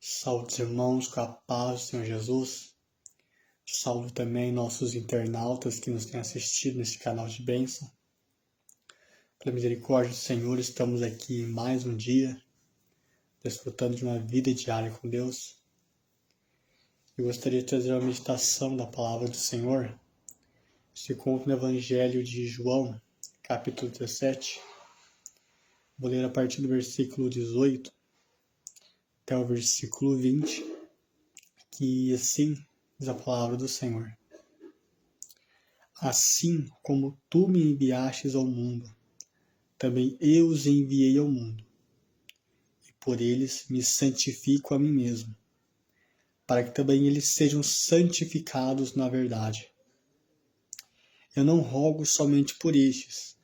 Saúde, irmãos, com a paz do Senhor Jesus. Saúde também nossos internautas que nos têm assistido neste canal de bênção. Pela misericórdia do Senhor, estamos aqui em mais um dia, desfrutando de uma vida diária com Deus. Eu gostaria de trazer uma meditação da palavra do Senhor. Se encontra no Evangelho de João, capítulo 17. Vou ler a partir do versículo 18 até o versículo 20, que assim diz a palavra do Senhor. Assim como tu me enviastes ao mundo, também eu os enviei ao mundo, e por eles me santifico a mim mesmo, para que também eles sejam santificados na verdade. Eu não rogo somente por estes,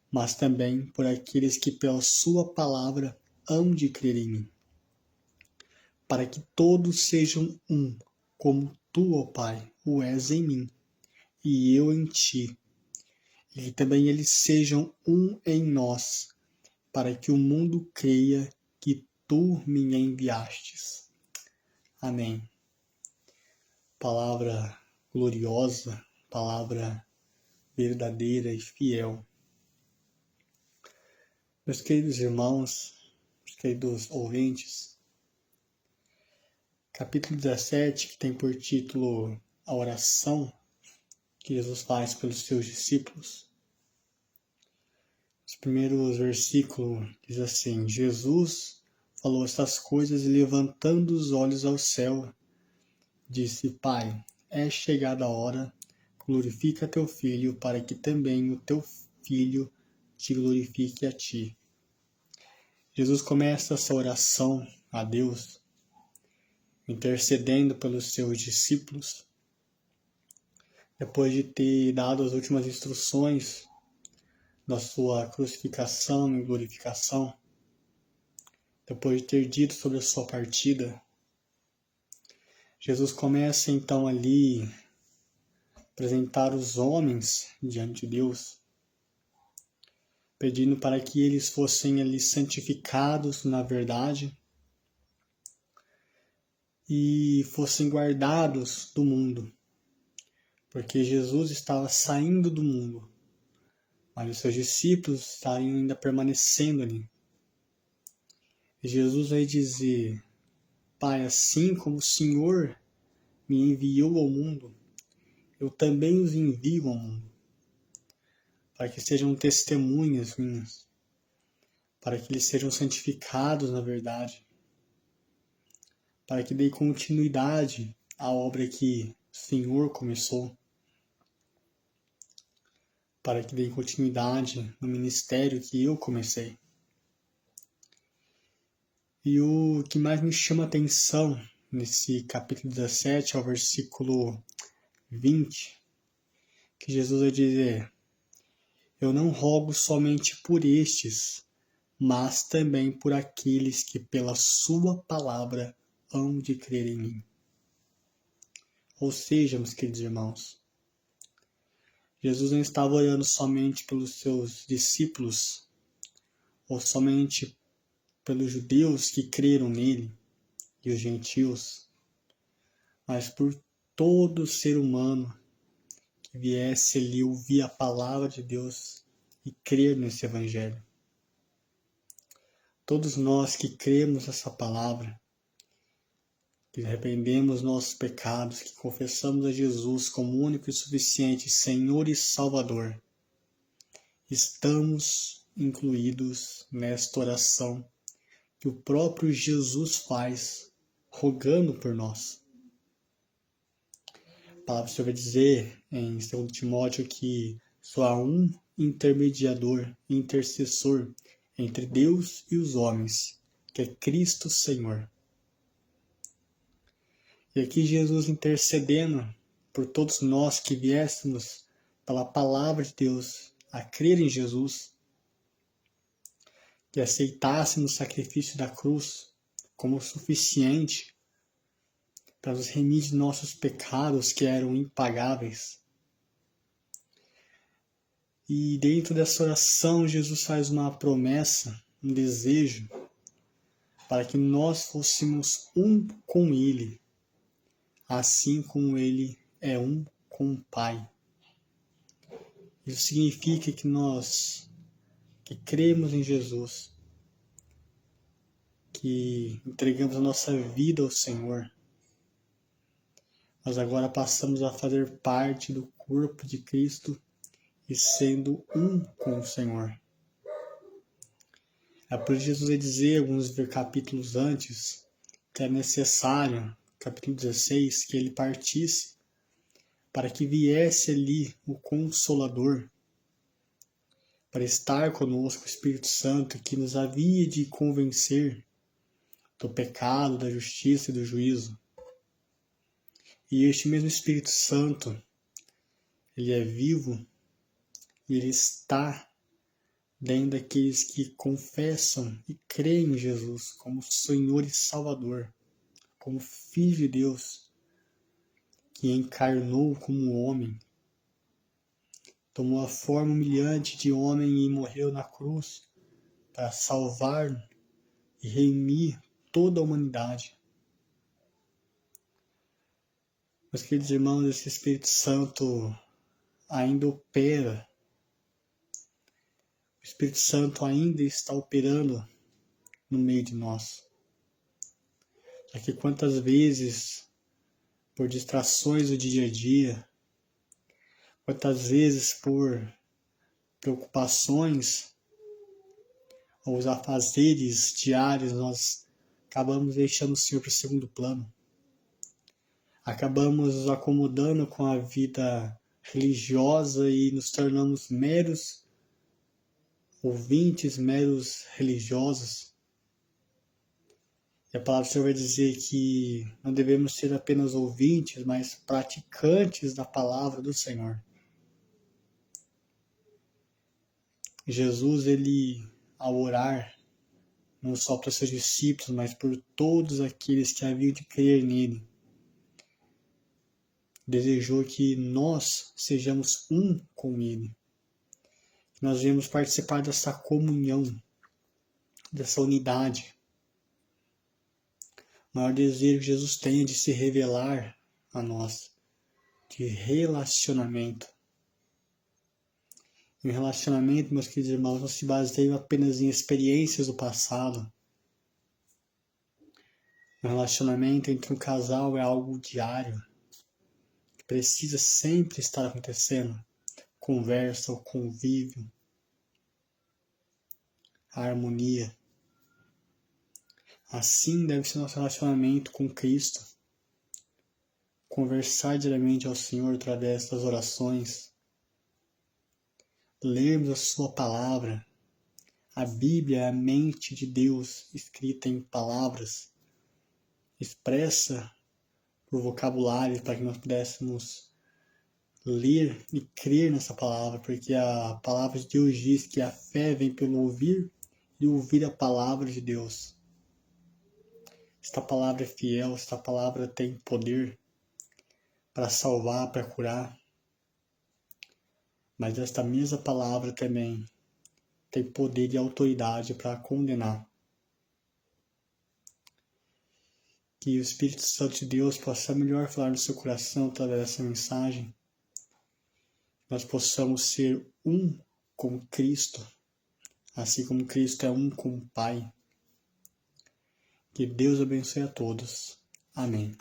mas também por aqueles que pela sua palavra hão de crer em mim, para que todos sejam um, como tu, ó Pai, o és em mim, e eu em ti, e que também eles sejam um em nós, para que o mundo creia que tu me enviastes. Amém. Palavra gloriosa, palavra verdadeira e fiel. Meus queridos irmãos, meus queridos ouvintes, capítulo 17, que tem por título a oração que Jesus faz pelos seus discípulos. Os primeiros versículos diz assim: Jesus falou estas coisas e, levantando os olhos ao céu, disse: Pai, é chegada a hora, glorifica teu Filho, para que também o teu Filho te glorifique a ti. Jesus começa essa oração a Deus, intercedendo pelos seus discípulos, depois de ter dado as últimas instruções da sua crucificação e glorificação, depois de ter dito sobre a sua partida. Jesus começa então ali a apresentar os homens diante de Deus, pedindo para que eles fossem ali santificados na verdade e fossem guardados do mundo, porque Jesus estava saindo do mundo, mas os seus discípulos estariam ainda permanecendo ali. E Jesus vai dizer: Pai, assim como o Senhor me enviou ao mundo, eu também os envio ao mundo, para que sejam testemunhas minhas, para que eles sejam santificados na verdade, para que dê continuidade à obra que o Senhor começou, para que dê continuidade no ministério que eu comecei. E o que mais me chama a atenção nesse capítulo 17 ao versículo 20, que Jesus vai dizer: Eu não rogo somente por estes, mas também por aqueles que pela sua palavra hão de crer em mim. Ou seja, meus queridos irmãos, Jesus não estava orando somente pelos seus discípulos, ou somente pelos judeus que creram nele e os gentios, mas por todo ser humano que viesse ali ouvir a palavra de Deus e crer nesse evangelho. Todos nós que cremos essa palavra, que arrependemos nossos pecados, que confessamos a Jesus como único e suficiente Senhor e Salvador, estamos incluídos nesta oração que o próprio Jesus faz, rogando por nós. A palavra do Senhor vai dizer em 2 Timóteo que só há um intermediador, intercessor entre Deus e os homens, que é Cristo Senhor. E aqui Jesus intercedendo por todos nós que viéssemos pela palavra de Deus a crer em Jesus, que aceitássemos o sacrifício da cruz como suficiente para nos remir de nossos pecados que eram impagáveis. E dentro dessa oração, Jesus faz uma promessa, um desejo, para que nós fôssemos um com Ele, assim como Ele é um com o Pai. Isso significa que nós, que cremos em Jesus, que entregamos a nossa vida ao Senhor, nós agora passamos a fazer parte do corpo de Cristo e sendo um com o Senhor. É por isso que Jesus vai dizer, alguns capítulos antes, que é necessário, capítulo 16, que ele partisse para que viesse ali o Consolador, para estar conosco o Espírito Santo, que nos havia de convencer do pecado, da justiça e do juízo. E este mesmo Espírito Santo, ele é vivo e ele está dentro daqueles que confessam e creem em Jesus como Senhor e Salvador, como Filho de Deus, que encarnou como homem, tomou a forma humilhante de homem e morreu na cruz para salvar e remir toda a humanidade. Meus queridos irmãos, esse Espírito Santo ainda opera. O Espírito Santo ainda está operando no meio de nós. Só que quantas vezes, por distrações do dia a dia, quantas vezes por preocupações ou os afazeres diários, nós acabamos deixando o Senhor para o segundo plano. Acabamos nos acomodando com a vida religiosa e nos tornamos meros ouvintes, meros religiosos. E a palavra do Senhor vai dizer que não devemos ser apenas ouvintes, mas praticantes da palavra do Senhor. Jesus, ele, ao orar, não só para seus discípulos, mas por todos aqueles que haviam de crer nele, desejou que nós sejamos um com ele. Que nós venhamos participar dessa comunhão, dessa unidade. O maior desejo que Jesus tem é de se revelar a nós, de relacionamento. E o relacionamento, meus queridos irmãos, não se baseia apenas em experiências do passado. O relacionamento entre um casal é algo diário, que precisa sempre estar acontecendo. Conversa, o convívio, a harmonia. Assim deve ser nosso relacionamento com Cristo. Conversar diariamente ao Senhor através das orações. Lermos a sua palavra. A Bíblia é a mente de Deus escrita em palavras, expressa por vocabulário para que nós pudéssemos ler e crer nessa palavra, porque a palavra de Deus diz que a fé vem pelo ouvir e ouvir a palavra de Deus. Esta palavra é fiel, esta palavra tem poder para salvar, para curar. Mas esta mesma palavra também tem poder e autoridade para condenar. Que o Espírito Santo de Deus possa melhor falar no seu coração através dessa mensagem. Nós possamos ser um com Cristo, assim como Cristo é um com o Pai. Que Deus abençoe a todos. Amém.